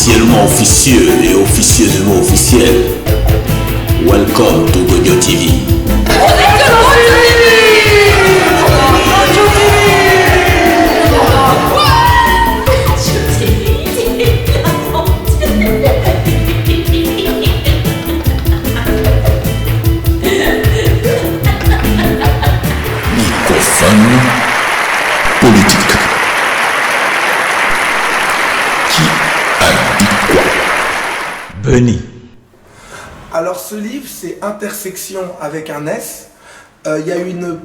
officiellement officieux et officieusement officiel. Welcome to Godio TV. Microphone politique. Qui a dit quoi? Benny. Alors ce livre, c'est Intersection avec un S. Il y a une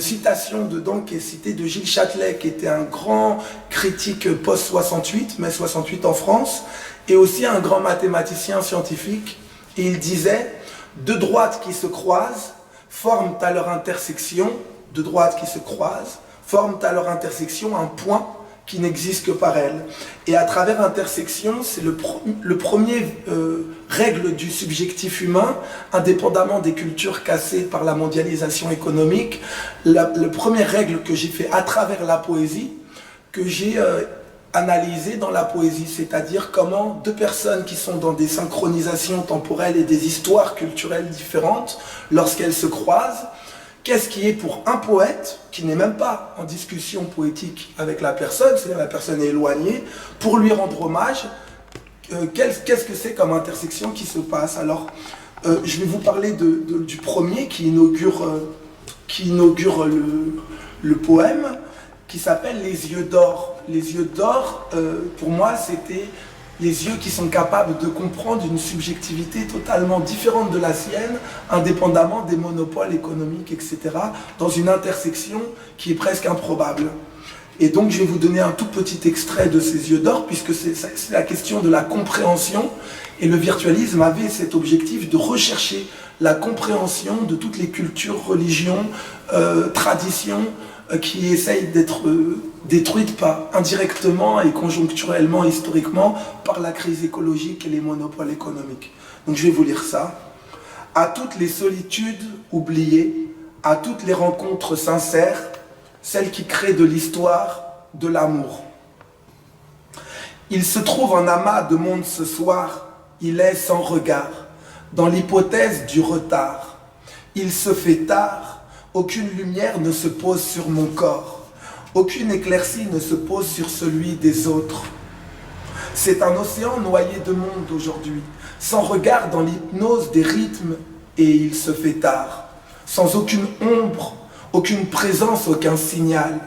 citation dedans qui est citée de Gilles Châtelet, qui était un grand critique post-68, mai 68 en France, et aussi un grand mathématicien scientifique. Et il disait « Deux droites qui se croisent forment à leur intersection, deux droites qui se croisent, forment à leur intersection un point qui n'existe que par elles. » Et à travers intersection, c'est le premier règle du subjectif humain, indépendamment des cultures cassées par la mondialisation économique. La première règle que j'ai fait à travers la poésie, que j'ai analysée dans la poésie, c'est-à-dire comment deux personnes qui sont dans des synchronisations temporelles et des histoires culturelles différentes, lorsqu'elles se croisent, qu'est-ce qui est pour un poète, qui n'est même pas en discussion poétique avec la personne, c'est-à-dire la personne est éloignée, pour lui rendre hommage, qu'est-ce que c'est comme intersection qui se passe? Alors, je vais vous parler du premier qui inaugure le poème, qui s'appelle « Les yeux d'or ». Les yeux d'or, pour moi, c'était les yeux qui sont capables de comprendre une subjectivité totalement différente de la sienne, indépendamment des monopoles économiques, etc., dans une intersection qui est presque improbable. Et donc je vais vous donner un tout petit extrait de ces yeux d'or, puisque c'est la question de la compréhension, et le virtualisme avait cet objectif de rechercher la compréhension de toutes les cultures, religions, traditions, qui essayent d'être détruites indirectement et conjoncturellement, historiquement, par la crise écologique et les monopoles économiques. Donc je vais vous lire ça. À toutes les solitudes oubliées, à toutes les rencontres sincères, celles qui créent de l'histoire, de l'amour. Il se trouve un amas de monde ce soir, il est sans regard, dans l'hypothèse du retard. Il se fait tard, aucune lumière ne se pose sur mon corps, aucune éclaircie ne se pose sur celui des autres. C'est un océan noyé de monde aujourd'hui, sans regard dans l'hypnose des rythmes, et il se fait tard, sans aucune ombre, aucune présence, aucun signal.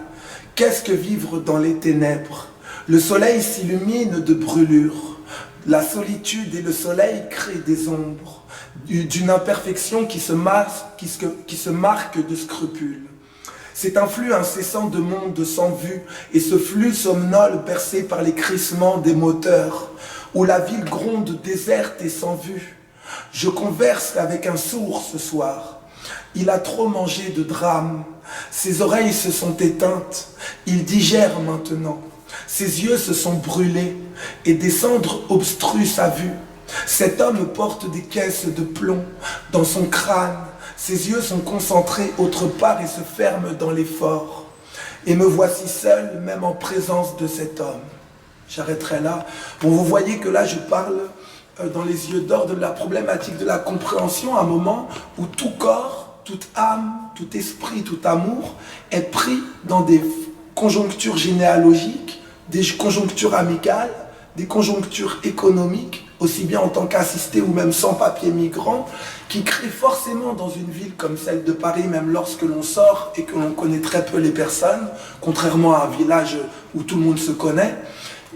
Qu'est-ce que vivre dans les ténèbres? Le soleil s'illumine de brûlures, la solitude et le soleil créent des ombres, d'une imperfection qui se marque de scrupules. C'est un flux incessant de monde sans vue, et ce flux somnole percé par les crissements des moteurs, où la ville gronde déserte et sans vue. Je converse avec un sourd ce soir. Il a trop mangé de drames, ses oreilles se sont éteintes, il digère maintenant. Ses yeux se sont brûlés, et des cendres obstruent sa vue. Cet homme porte des caisses de plomb dans son crâne. Ses yeux sont concentrés autre part et se ferment dans l'effort. Et me voici seul, même en présence de cet homme. J'arrêterai là. Bon, vous voyez que là, je parle dans les yeux d'or de la problématique de la compréhension, un moment où tout corps, toute âme, tout esprit, tout amour est pris dans des conjonctures généalogiques, des conjonctures amicales, des conjonctures économiques, aussi bien en tant qu'assisté ou même sans papier migrant, qui créent forcément dans une ville comme celle de Paris, même lorsque l'on sort et que l'on connaît très peu les personnes, contrairement à un village où tout le monde se connaît,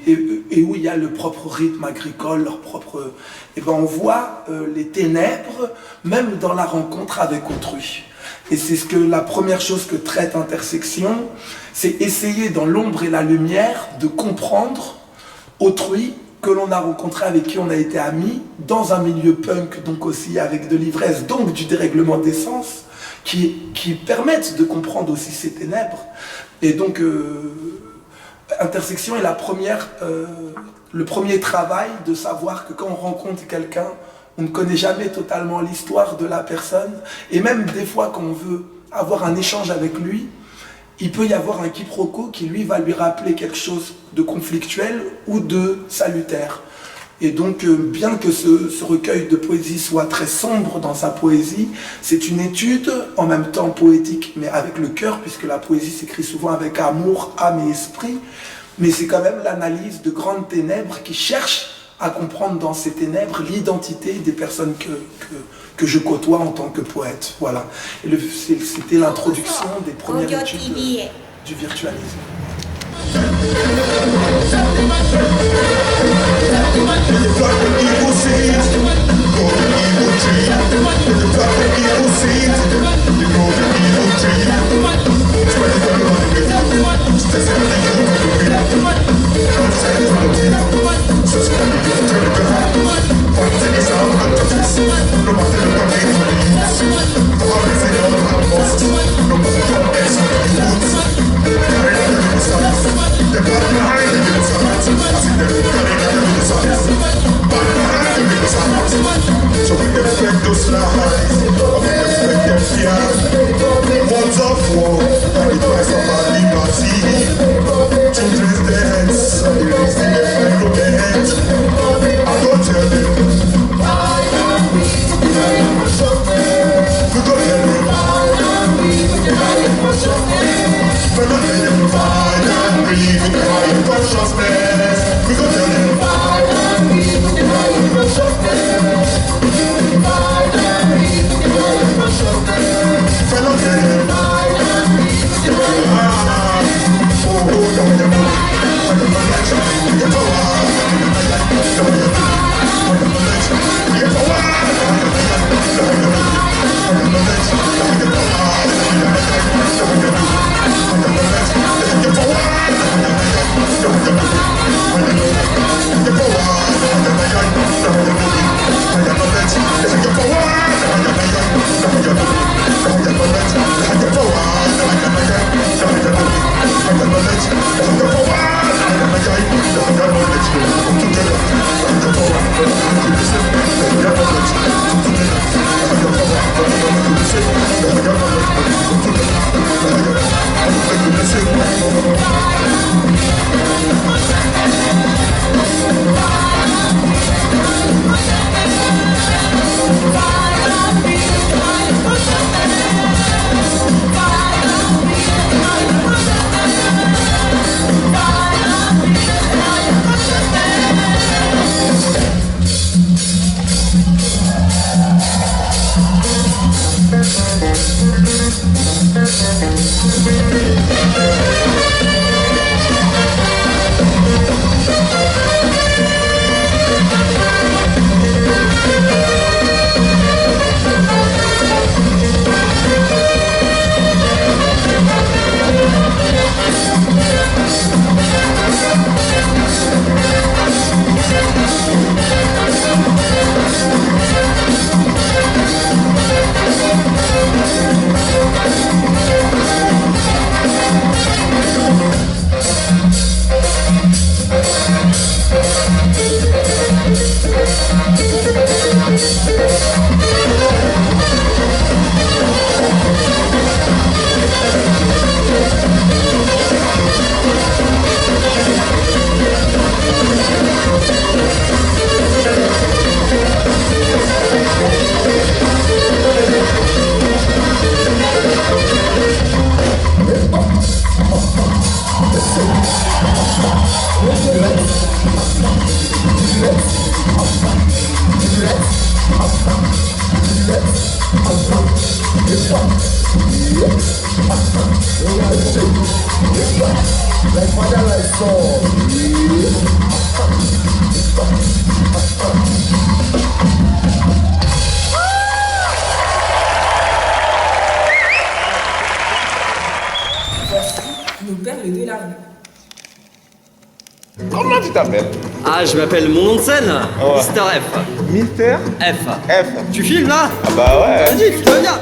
et où il y a le propre rythme agricole, leur propre... Et ben on voit les ténèbres, même dans la rencontre avec autrui. Et c'est la première chose que traite Intersection, c'est essayer dans l'ombre et la lumière de comprendre autrui que l'on a rencontré, avec qui on a été amis, dans un milieu punk, donc aussi avec de l'ivresse, donc du dérèglement des sens, qui permettent de comprendre aussi ces ténèbres. Et donc, Intersection est le premier travail de savoir que quand on rencontre quelqu'un, on ne connaît jamais totalement l'histoire de la personne, et même des fois quand on veut avoir un échange avec lui, il peut y avoir un quiproquo qui lui va lui rappeler quelque chose de conflictuel ou de salutaire. Et donc, bien que ce recueil de poésie soit très sombre dans sa poésie, c'est une étude en même temps poétique, mais avec le cœur, puisque la poésie s'écrit souvent avec amour, âme et esprit. Mais c'est quand même l'analyse de grandes ténèbres qui cherchent à comprendre dans ces ténèbres l'identité des personnes que je côtoie en tant que poète. Voilà. Et c'était l'introduction des premières études du virtualisme. So we respect those lies, we respect their fears. Words of war, and the price of our liberty. Children's deaths, and the reason they find no end. I don't tell them. We go tell them. We're not letting them fight and breathe with the higher consciousness. We go tell them. Comment tu t'appelles? Ah, je m'appelle mon nom de scène, Ouais. Mister F. Mister F. F. Tu filmes là? Ah bah ouais. Vas-y, je te viens.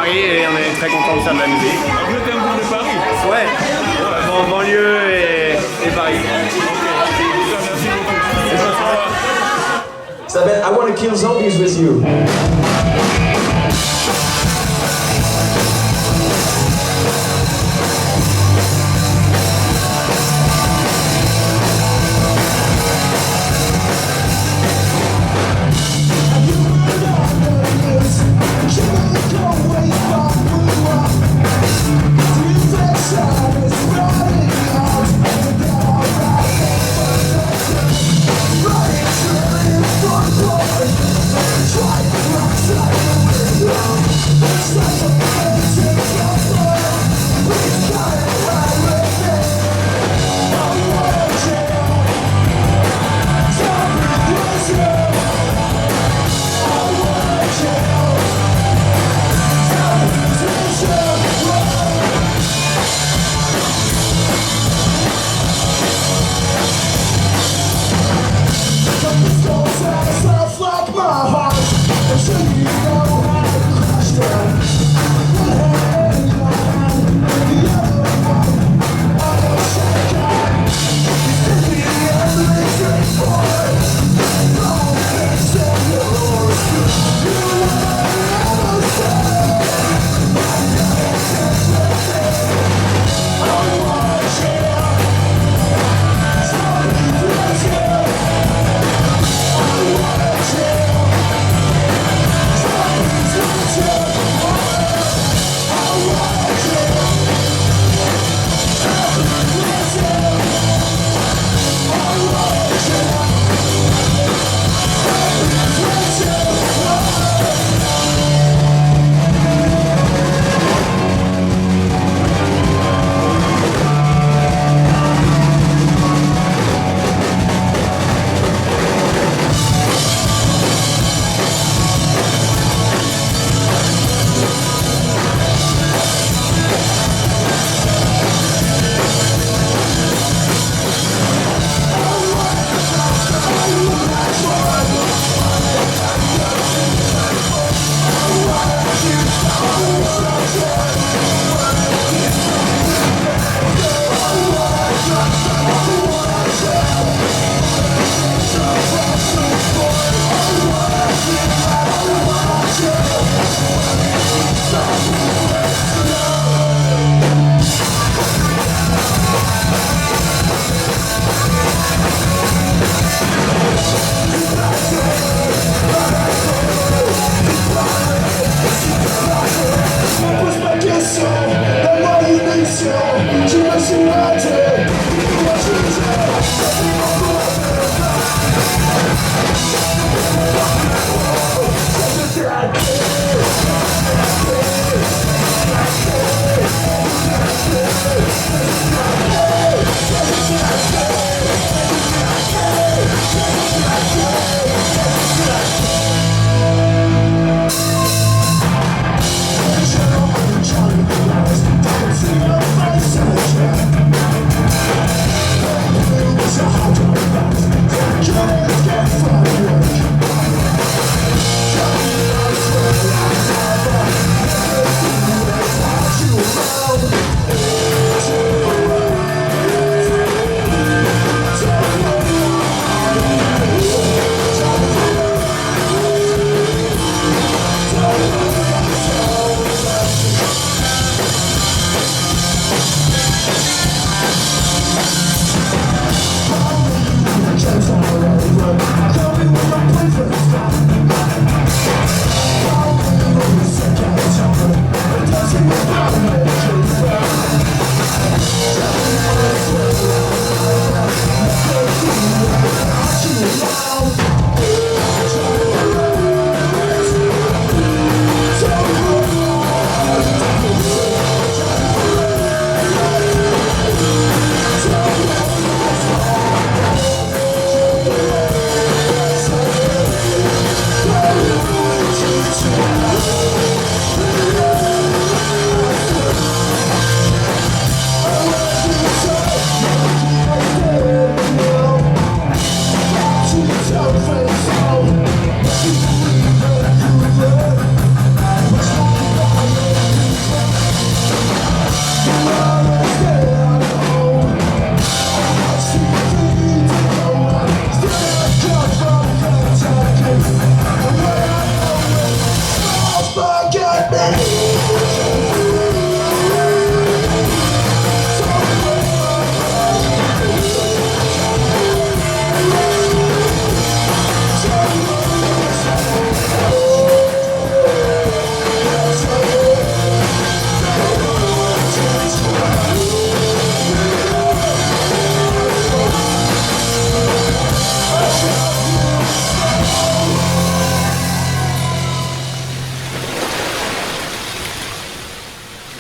Paris et on est très content de faire de la musique. Vous êtes un groupe de Paris? Ouais, en banlieue et Paris. Sabet, I want to kill zombies with you. Try to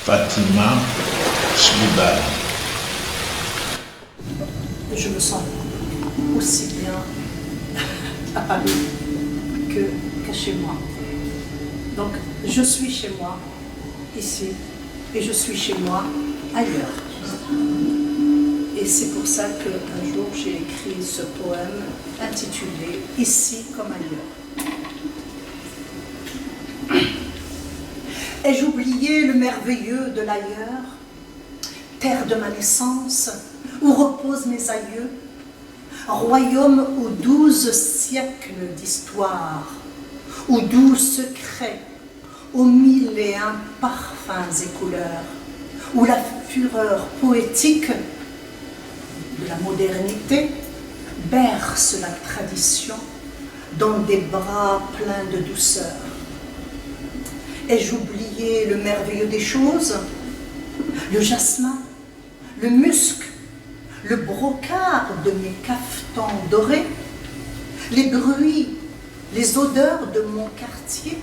Fatima Shlibal. Je me sens aussi bien à Paris qu'à chez moi. Donc, je suis chez moi, ici, et je suis chez moi, ailleurs. Et c'est pour ça qu'un jour, j'ai écrit ce poème intitulé « Ici comme ailleurs ». Ai-je oublié le merveilleux de l'ailleurs, terre de ma naissance, où reposent mes aïeux, royaume aux 12 siècles d'histoire, aux 12 secrets, aux 1001 parfums et couleurs, où la fureur poétique de la modernité berce la tradition dans des bras pleins de douceur. Ai-je oublié le merveilleux des choses, le jasmin, le musc, le brocart de mes cafetans dorés, les bruits, les odeurs de mon quartier,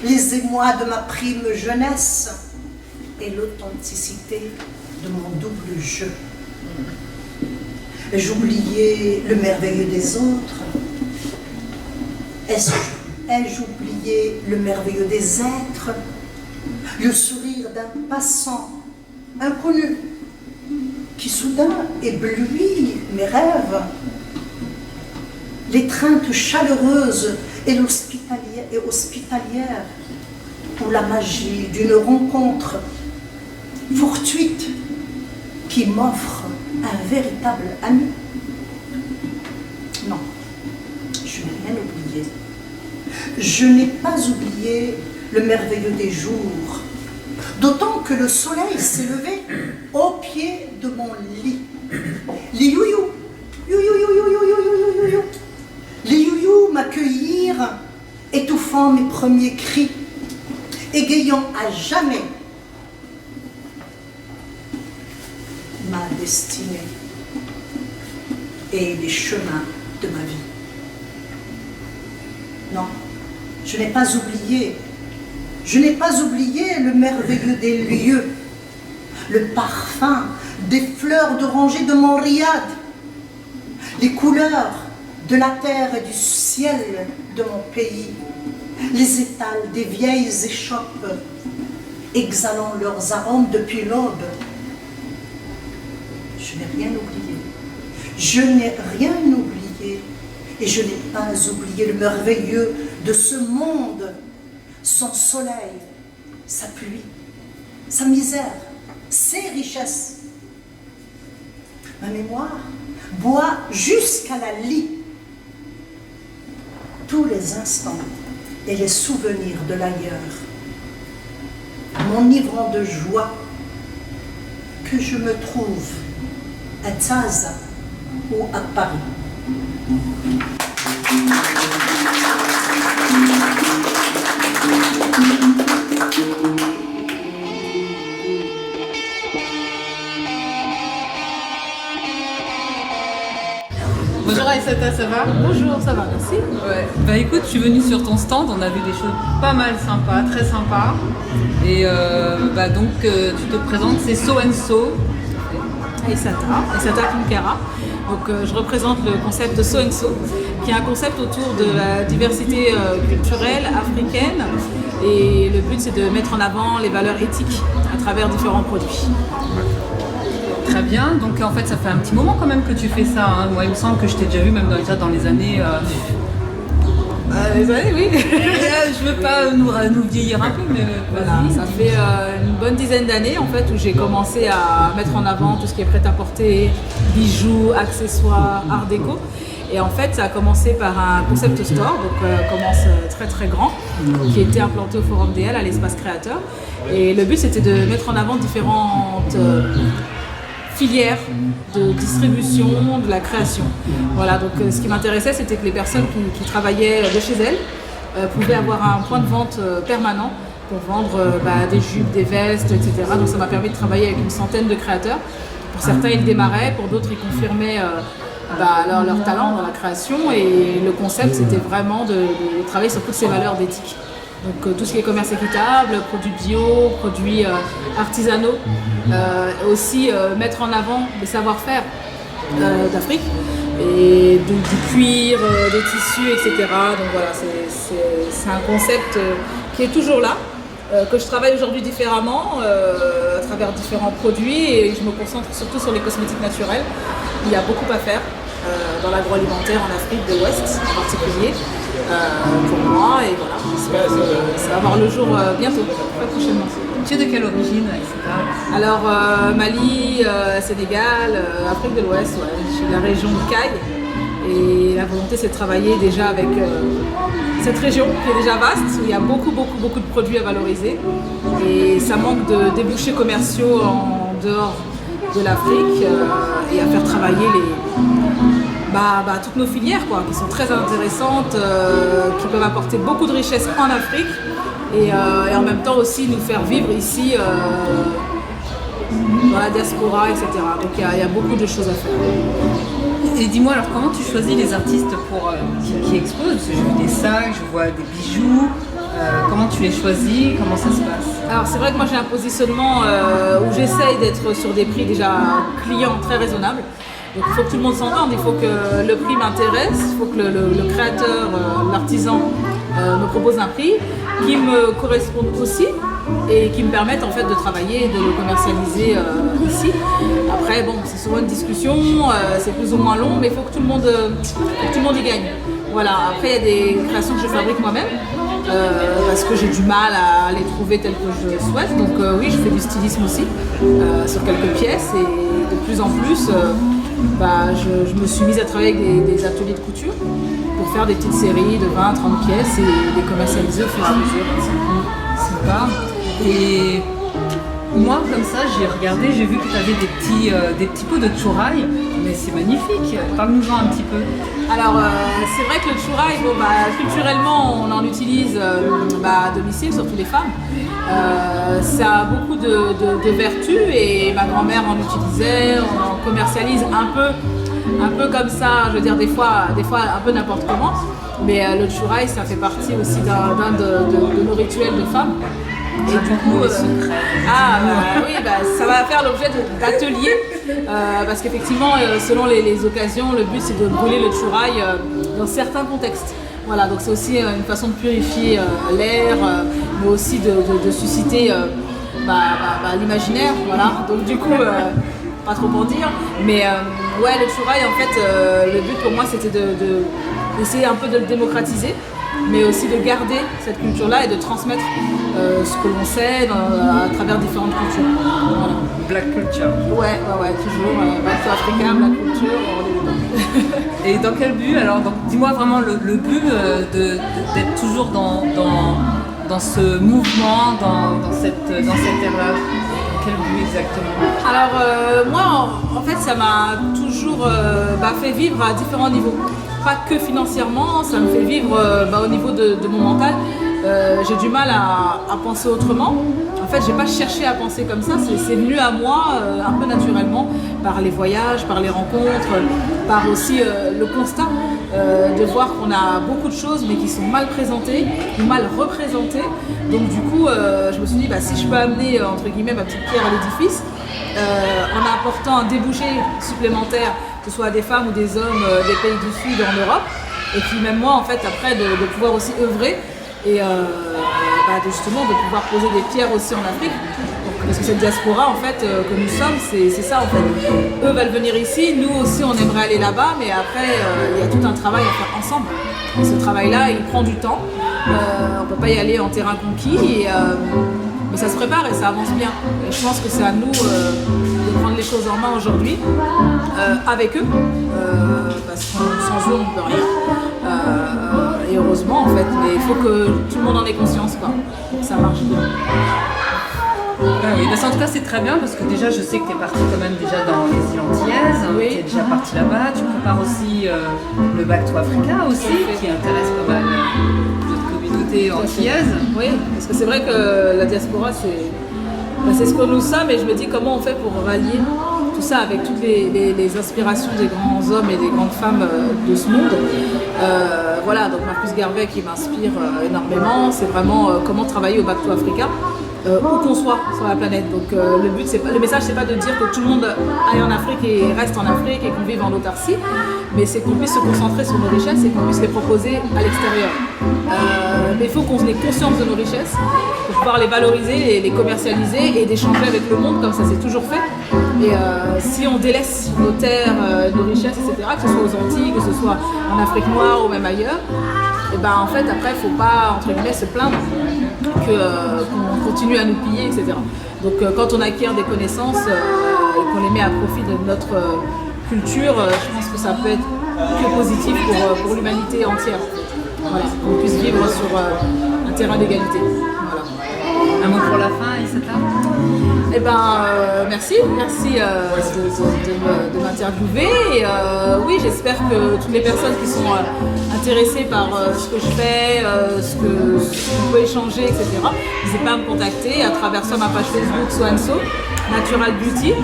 les émois de ma prime jeunesse et l'authenticité de mon double jeu. Ai-je oublié le merveilleux des autres? Ai-je oublié le merveilleux des êtres, le sourire d'un passant inconnu qui soudain éblouit mes rêves, l'étreinte chaleureuse et hospitalière, ou la magie d'une rencontre fortuite qui m'offre un véritable ami? Non, je n'ai rien oublié. Je n'ai pas oublié le merveilleux des jours, d'autant que le soleil s'est levé au pied de mon lit. Les youyou, les youyou m'accueillirent, étouffant mes premiers cris, égayant à jamais ma destinée et les chemins de ma vie. Non, je n'ai pas oublié. Je n'ai pas oublié le merveilleux des lieux, le parfum des fleurs d'oranger de Montréal, les couleurs de la terre et du ciel de mon pays, les étals des vieilles échoppes, exhalant leurs arômes depuis l'aube. Je n'ai rien oublié. Je n'ai rien oublié. Et je n'ai pas oublié le merveilleux de ce monde, son soleil, sa pluie, sa misère, ses richesses. Ma mémoire boit jusqu'à la lie tous les instants et les souvenirs de l'ailleurs, m'enivrant de joie que je me trouve à Taza ou à Paris. Bonjour Aïssata, ça va? Bonjour, ça va, merci. Ouais. Bah écoute, je suis venue sur ton stand, on a vu des choses pas mal sympas, très sympas. Et donc tu te présentes, c'est So and So. Aïssata Kinkara. Donc je représente le concept de So and So, qui est un concept autour de la diversité culturelle africaine. Et le but, c'est de mettre en avant les valeurs éthiques à travers différents produits. Très bien, donc en fait ça fait un petit moment quand même que tu fais ça, hein. Moi il me semble que je t'ai déjà vu même dans les années... Les années, oui. Je veux pas nous vieillir un peu, mais voilà, ça fait une bonne dizaine d'années en fait où j'ai commencé à mettre en avant tout ce qui est prêt-à-porter, bijoux, accessoires, art déco. Et en fait ça a commencé par un concept store, donc commence très très grand, qui était implanté au Forum DL à l'espace créateur. Et le but c'était de mettre en avant différentes filière de distribution, de la création. Voilà, donc ce qui m'intéressait, c'était que les personnes qui travaillaient de chez elles pouvaient avoir un point de vente permanent pour vendre des jupes, des vestes, etc. Donc ça m'a permis de travailler avec une centaine de créateurs. Pour certains, ils démarraient, pour d'autres, ils confirmaient leur talent dans la création. Et le concept, c'était vraiment de travailler sur toutes ces valeurs d'éthique. Donc tout ce qui est commerce équitable, produits bio, produits artisanaux, aussi mettre en avant les savoir-faire d'Afrique, et du cuir, des tissus, etc. Donc voilà, c'est un concept qui est toujours là, que je travaille aujourd'hui différemment, à travers différents produits, et je me concentre surtout sur les cosmétiques naturels. Il y a beaucoup à faire dans l'agroalimentaire en Afrique de l'Ouest en particulier, pour moi, et voilà, j'espère que ça va voir le jour bientôt, très prochainement. Tu es de quelle origine, etc. Alors Mali, Sénégal, Afrique de l'Ouest, ouais. Je suis de la région de Caille, et la volonté c'est de travailler déjà avec cette région qui est déjà vaste, où il y a beaucoup de produits à valoriser, et ça manque de débouchés commerciaux en dehors de l'Afrique, et à faire travailler toutes nos filières quoi, qui sont très intéressantes, qui peuvent apporter beaucoup de richesses en Afrique, et en même temps aussi nous faire vivre ici dans la diaspora, etc. Donc il y a beaucoup de choses à faire. Et dis-moi alors, comment tu choisis les artistes qui exposent? Parce que je vois des sacs, je vois des bijoux. Comment tu les choisis? Comment ça se passe? Alors c'est vrai que moi j'ai un positionnement où j'essaye d'être sur des prix déjà clients très raisonnables. Donc il faut que tout le monde s'entende, il faut que le prix m'intéresse, il faut que le créateur, l'artisan me propose un prix qui me corresponde aussi et qui me permette en fait de travailler et de le commercialiser ici. Après bon, c'est souvent une discussion, c'est plus ou moins long, mais il faut que tout le monde y gagne. Voilà, après il y a des créations que je fabrique moi-même. Parce que j'ai du mal à les trouver telles que je souhaite, donc oui, je fais du stylisme aussi sur quelques pièces, et de plus en plus je me suis mise à travailler avec des ateliers de couture pour faire des petites séries de 20-30 pièces et les commercialiser au fur et à mesure. Sympa. Et moi, comme ça, j'ai regardé, j'ai vu que tu avais des petits pots de chouraï, mais c'est magnifique. Parle-nous-en un petit peu. Alors, c'est vrai que le chouraï, culturellement, on en utilise à domicile, surtout les femmes. Ça a beaucoup de vertus, et ma grand-mère en utilisait, on en commercialise un peu comme ça, je veux dire des fois un peu n'importe comment. Mais le chouraï, ça fait partie aussi d'un de nos rituels de femmes. Et du coup, ça va faire l'objet d'ateliers, parce qu'effectivement, selon les occasions, le but c'est de brûler le chouraï dans certains contextes. Voilà, donc c'est aussi une façon de purifier l'air, mais aussi de susciter l'imaginaire. Voilà, donc du coup, pas trop en dire, mais le chouraï, en fait, le but pour moi c'était d'essayer un peu de le démocratiser, mais aussi de garder cette culture-là et de transmettre ce que l'on sait à travers différentes cultures. Voilà. Black culture. Ouais, toujours. Black africain, black culture. Et dans quel but alors? Donc, dis-moi vraiment le but d'être toujours dans ce mouvement, dans cette ère-là. Quel but exactement? Alors moi, en fait, ça m'a toujours fait vivre à différents niveaux. Pas que financièrement, ça me fait vivre au niveau de mon mental. J'ai du mal à penser autrement. En fait, j'ai pas cherché à penser comme ça, c'est venu à moi un peu naturellement, par les voyages, par les rencontres, par aussi le constat de voir qu'on a beaucoup de choses mais qui sont mal présentées ou mal représentées. Donc du coup, je me suis dit, si je peux amener entre guillemets ma petite pierre à l'édifice, en apportant un débouché supplémentaire, que ce soit des femmes ou des hommes des pays du Sud en Europe, et puis même moi en fait après de pouvoir aussi œuvrer et justement de pouvoir poser des pierres aussi en Afrique. Donc, parce que cette diaspora en fait que nous sommes, c'est ça en fait. Eux veulent venir ici, nous aussi on aimerait aller là-bas, mais après il y a tout un travail à faire ensemble. Et ce travail-là il prend du temps, on ne peut pas y aller en terrain conquis, mais ça se prépare et ça avance bien. Et je pense que c'est à nous de prendre les choses en main aujourd'hui avec eux, parce que sans eux on ne peut rien. Et heureusement en fait, mais il faut que tout le monde en ait conscience quoi, pour que ça marche bien. Oui, en tout cas c'est très bien parce que déjà je sais que tu es partie quand même déjà dans les îles Antillaises, tu es déjà partie là-bas, tu prépares aussi le Back to Africa aussi, qui intéresse pas mal notre communauté antillaise. Oui, parce que c'est vrai que la diaspora c'est ce que nous sommes, et je me dis comment on fait pour rallier tout ça avec toutes les inspirations des grands hommes et des grandes femmes de ce monde. Voilà, donc Marcus Garvey qui m'inspire énormément, c'est vraiment comment travailler au Back to Africa. Où qu'on soit sur la planète. Donc le but, le message, c'est pas de dire que tout le monde aille en Afrique et reste en Afrique et qu'on vive en autarcie, mais c'est qu'on puisse se concentrer sur nos richesses et qu'on puisse les proposer à l'extérieur. Mais il faut qu'on ait conscience de nos richesses pour pouvoir les valoriser, les commercialiser et d'échanger avec le monde comme ça c'est toujours fait. Et si on délaisse nos terres, nos richesses, etc., que ce soit aux Antilles, que ce soit en Afrique noire ou même ailleurs, et ben en fait après il ne faut pas entre guillemets se plaindre qu'on continue à nous piller, etc. Donc quand on acquiert des connaissances et qu'on les met à profit de notre culture, je pense que ça peut être que positif pour l'humanité entière. Voilà, qu'on puisse vivre sur un terrain d'égalité. Voilà. Un mot pour la fin, Aïssata? Eh ben, merci de m'interviewer. Et oui, j'espère que toutes les personnes qui sont intéressées par ce que je fais, ce qu'on peut échanger, etc., n'hésitez pas à me contacter à travers soit ma page Facebook Swanso, Natural Beauty,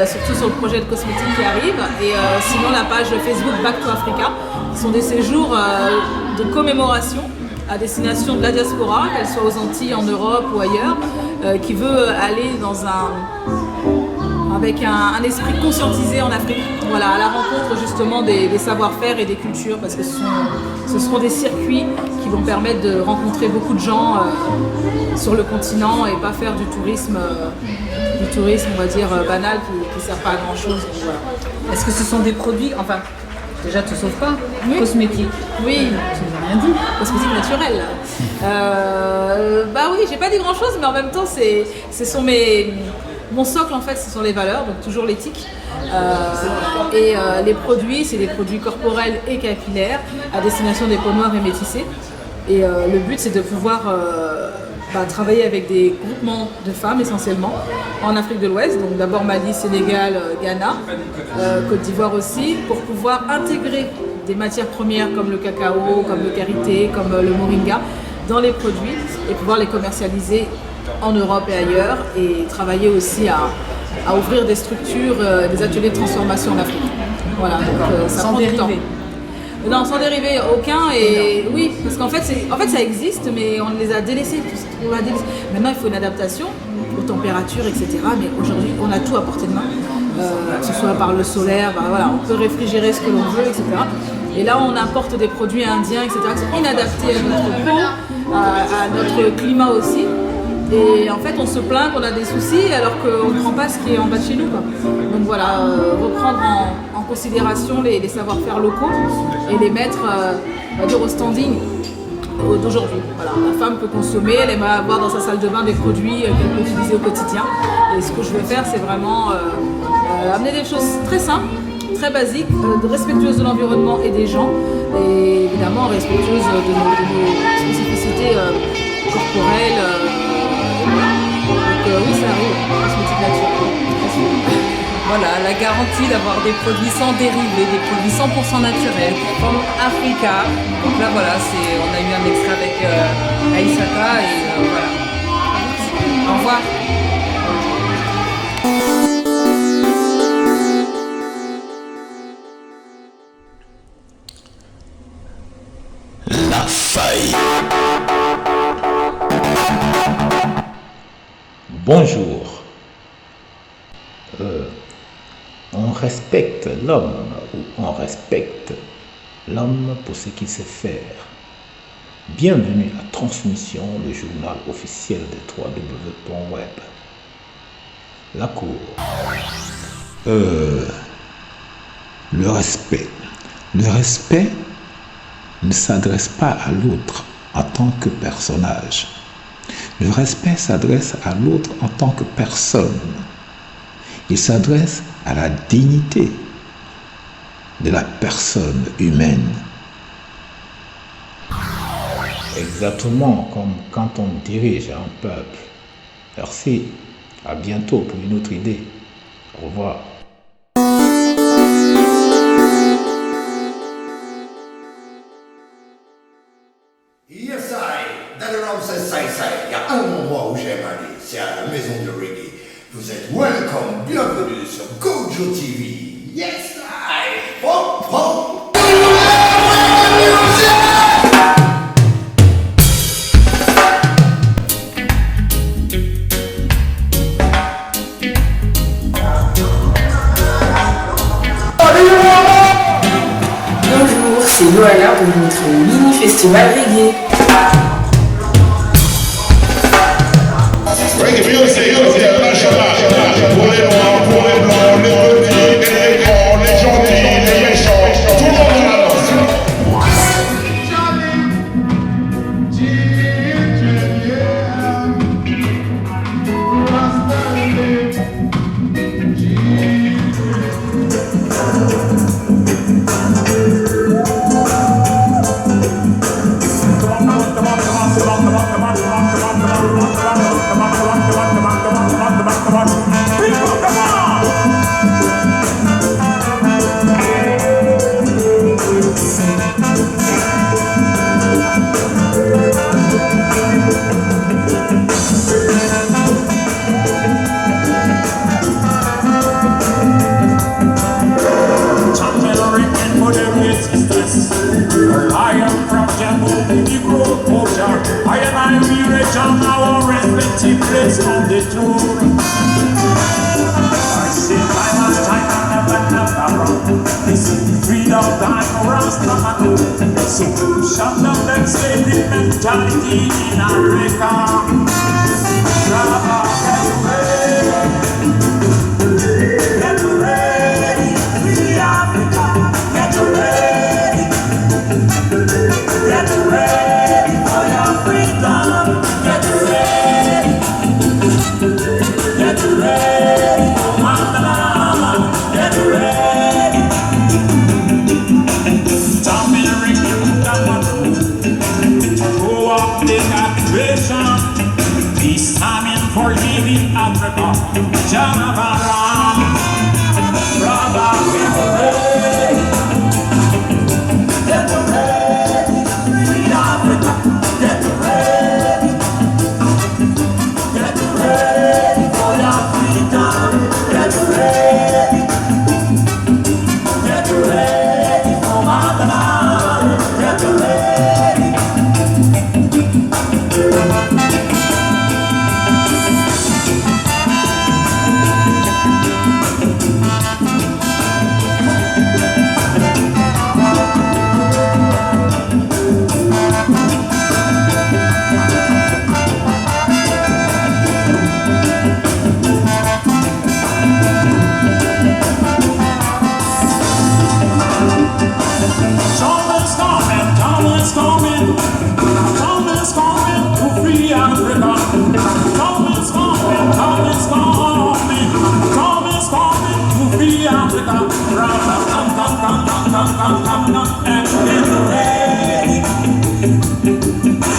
surtout sur le projet de cosmétique qui arrive, et sinon la page Facebook Back to Africa, qui sont des séjours de commémoration à destination de la diaspora, qu'elle soit aux Antilles, en Europe ou ailleurs, qui veut aller avec un esprit conscientisé en Afrique, voilà, à la rencontre justement des savoir-faire et des cultures, parce que ce seront des circuits qui vont permettre de rencontrer beaucoup de gens sur le continent et pas faire du tourisme, on va dire, banal qui ne sert pas à grand-chose. Voilà. Est-ce que ce sont des produits, enfin, déjà te sauve pas, oui. Cosmétique? Oui. Tu n'as rien dit. Cosmétique naturelle. Bah oui, j'ai pas dit grand-chose, mais en même temps, mon socle en fait, ce sont les valeurs, donc toujours l'éthique. Et les produits, c'est des produits corporels et capillaires à destination des peaux noires et métissées. Et le but, c'est de pouvoir travailler avec des groupements de femmes essentiellement en Afrique de l'Ouest, donc d'abord Mali, Sénégal, Ghana, Côte d'Ivoire aussi, pour pouvoir intégrer des matières premières comme le cacao, comme le karité, comme le moringa dans les produits et pouvoir les commercialiser en Europe et ailleurs, et travailler aussi à ouvrir des structures, des ateliers de transformation en Afrique. Voilà, donc ça prend du temps. Non, sans dérivé aucun, et oui, parce qu'en fait, ça existe, mais on les a délaissés. Maintenant, il faut une adaptation aux températures, etc. Mais aujourd'hui, on a tout à portée de main, que ce soit par le solaire, voilà, on peut réfrigérer ce que l'on veut, etc. Et là, on importe des produits indiens, etc., qui sont inadaptés à notre peau, à notre climat aussi. Et en fait, on se plaint qu'on a des soucis alors qu'on ne prend pas ce qui est en bas de chez nous, quoi. Donc voilà, reprendre en considération les savoir-faire locaux et les mettre au standing d'aujourd'hui. Voilà, la femme peut consommer, elle aime avoir dans sa salle de bain des produits qu'elle peut utiliser au quotidien. Et ce que je veux faire, c'est vraiment amener des choses très simples, très basiques, respectueuses de l'environnement et des gens, et évidemment respectueuses de nos spécificités corporelles. Donc oui, ça arrive, cosmétique naturelle. Voilà, la garantie d'avoir des produits sans dérivés, des produits 100% naturels, comme Africa. Donc là, voilà, on a eu un extrait avec Aïssata et voilà. Au revoir. La faille. Bonjour. On respecte l'homme ou on respecte l'homme pour ce qu'il sait faire. Bienvenue à Transmission, le journal officiel de www.web. La cour. Le respect. Le respect ne s'adresse pas à l'autre en tant que personnage. Le respect s'adresse à l'autre en tant que personne. Il s'adresse à la dignité de la personne humaine. Exactement comme quand on dirige un peuple. Merci. À bientôt pour une autre idée. Au revoir. Yes, I. Dadaram says il y a un endroit où j'aime aller, c'est à la maison de reggae. Vous êtes welcome, bienvenue sur Go Mojo TV. Yes, I. Pop, pop. Bonjour, c'est Loana pour notre mini festival reggae. Reggae music, pour les noirs, pour les blancs, les petits, les grands, les gentils, les méchants, tout le monde dans la danse. On the tour, I say time and time and never wrong. This is freedom time for us to so shut down them slavery mentality in America. Get ready, free Africa. Get ready, get ready for your freedom. Get ready. Get ready for Mandela, get ready. Tommy Rick, to go up the activation. This time in forgiving Africa, Janavara. Brother, get ready. Get ready, free Africa, get ready. Get ready for your freedom. Get ready. Get ready for Mandela. Get ready. Someone's coming to free Africa. Someone's coming to free Africa. Come, and get ready.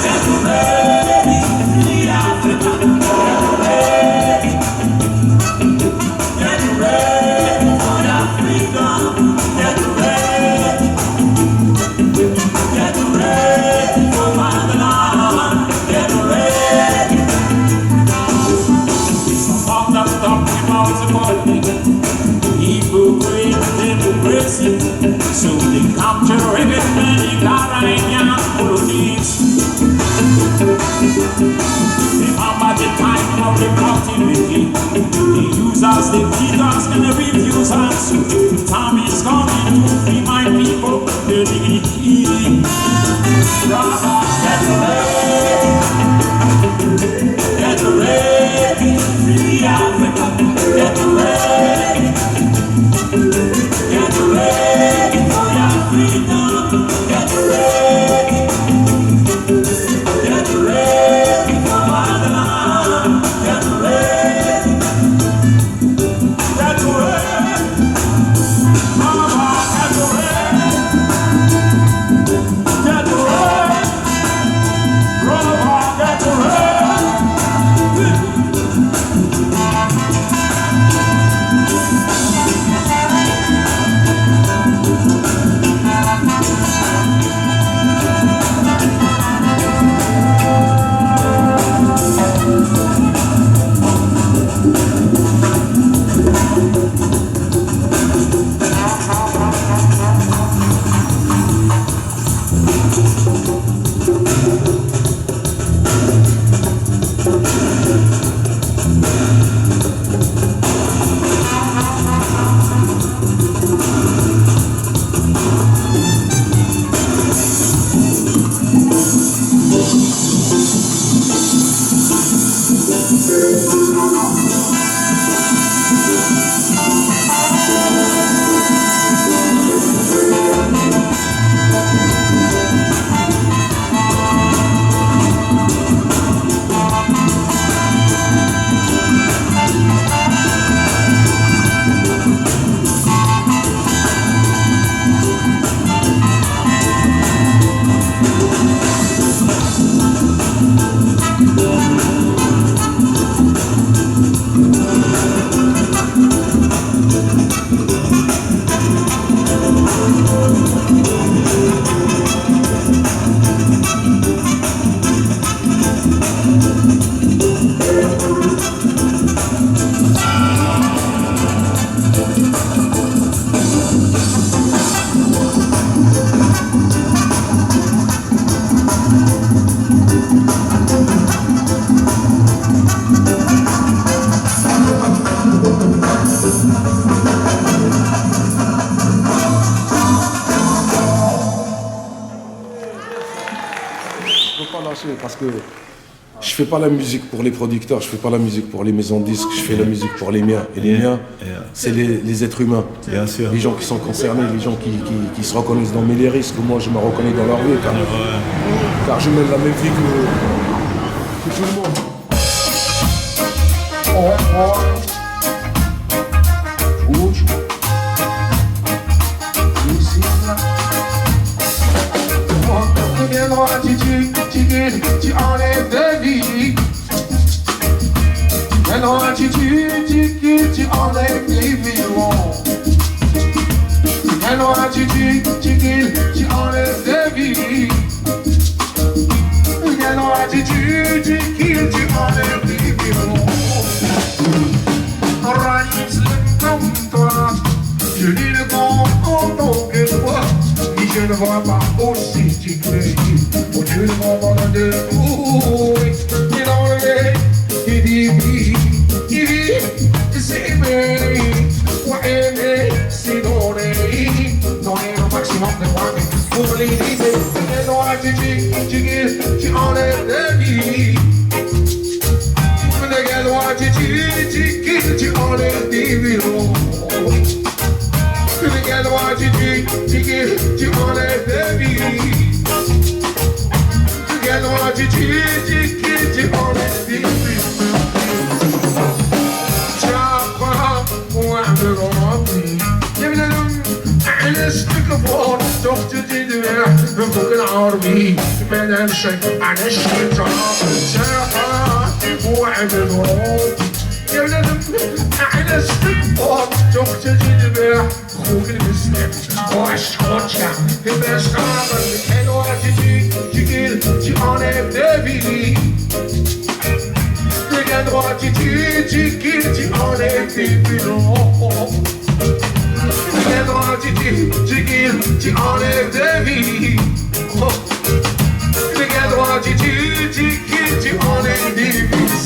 Get ready, free Africa. Get ready. Get ready for your freedom. Get ready. Get ready for Mandela. Get ready. Some of them talking about the politics. People create democracy, so they capture every many Caribbean politics. Remember the time of the captivity. They use us, they beat us, and they refuse us. Time is coming to free my people, the dignity. Brother, get ready. Get ready, free Africa. Get ready. Get ready for your freedom. Get ready. Get ready for Mandela. Get ready. Get ready. Mama, get ready. Get ready. Brother, get ready. Parce que je fais pas la musique pour les producteurs, je fais pas la musique pour les maisons de disques, je fais la musique pour les miens. Et les miens, c'est les êtres humains. Bien sûr. Les gens qui sont concernés, les gens qui se reconnaissent dans mes lyrics, que moi je me reconnais dans leur vie. Car je mène la même vie que tout le monde. Tu enlèves de vie. Maintenant tu enlèves les violons. Maintenant tu enlèves de vie. Maintenant tu enlèves les violons. Raïs comme toi, je lis le monde autant que toi. Et je ne vois pas aussi tu crées. Au Dieu le monde de nous, il enlève, il dit, c'est aimé, quoi aimer, c'est donner le maximum de moi pour les viser. Et toi tu enlèves de vie. Et toi tu enlèves des violons. Et toi tu enlèves de vie. Tu enlèves des violons. أنا استكبر تختي دماء من فوق العربي ما نمشي على الشيطان ساعة وعد الغروب يا ولد أنا استكبر تختي دماء خوك المسلم وعشقوتك باش تعمل الحلوة tu enlèves de vie. Regarde droit tu enlèves des violons. Regarde droit tu enlèves de vie. Regarde droit tu enlèves des vies.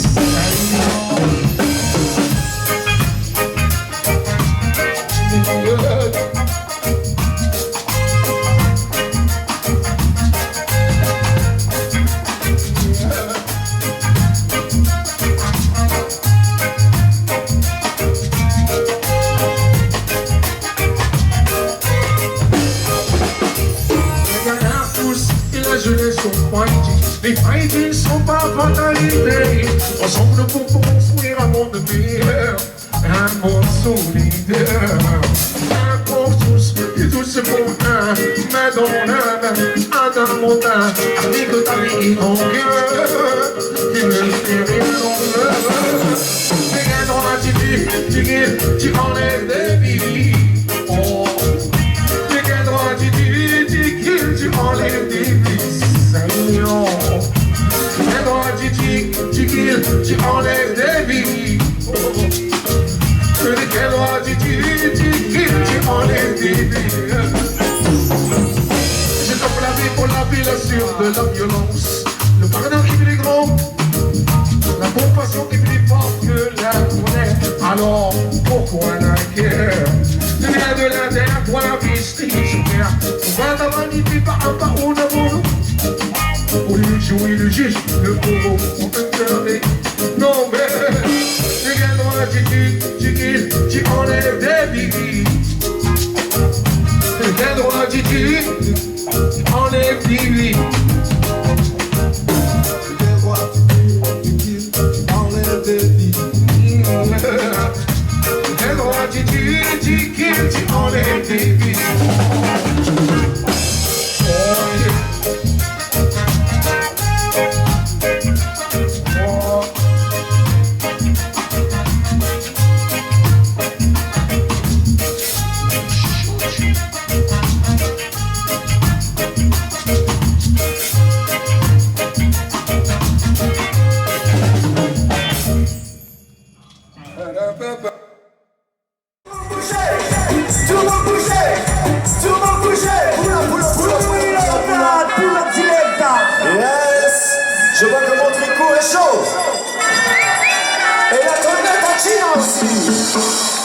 Les fighting sont pas fatalité. Ensemble pour construire un monde meilleur, un monde solidaire. Un pour tous et tous pour un, main dans main, un dans le monde, avec ta vie en cœur, qui ne fait rien en l'heure. Rien dans l'attitude, tu enlèves des vies. Oh, rien dans l'attitude, tu enlèves des vies. Et toi tu enlèves des vies. Et toi tu enlèves des vies. Je t'offre la vie pour l'appellation de la violence. Le pardon qui est plus grand, la compassion qui est plus forte que la monnaie. Alors pourquoi la guerre? Tu viens de la terre, toi la vie, c'est sur terre. Pourquoi ta vanité pas un pas au devant? pour jouer le juge, le bourreau, on peut fermer. Non mais, tu gagnes ton attitude, tu kills, tu enlèves des bibis. Tu gagnes ton attitude, tu enlèves des bibis. Tu gagnes ton attitude, tu kills, tu enlèves des bibis. Tu gagnes ton attitude, tu kills, tu enlèves des bibis. Je vois que mon tricot est chaud. Et la tournette en Chine aussi.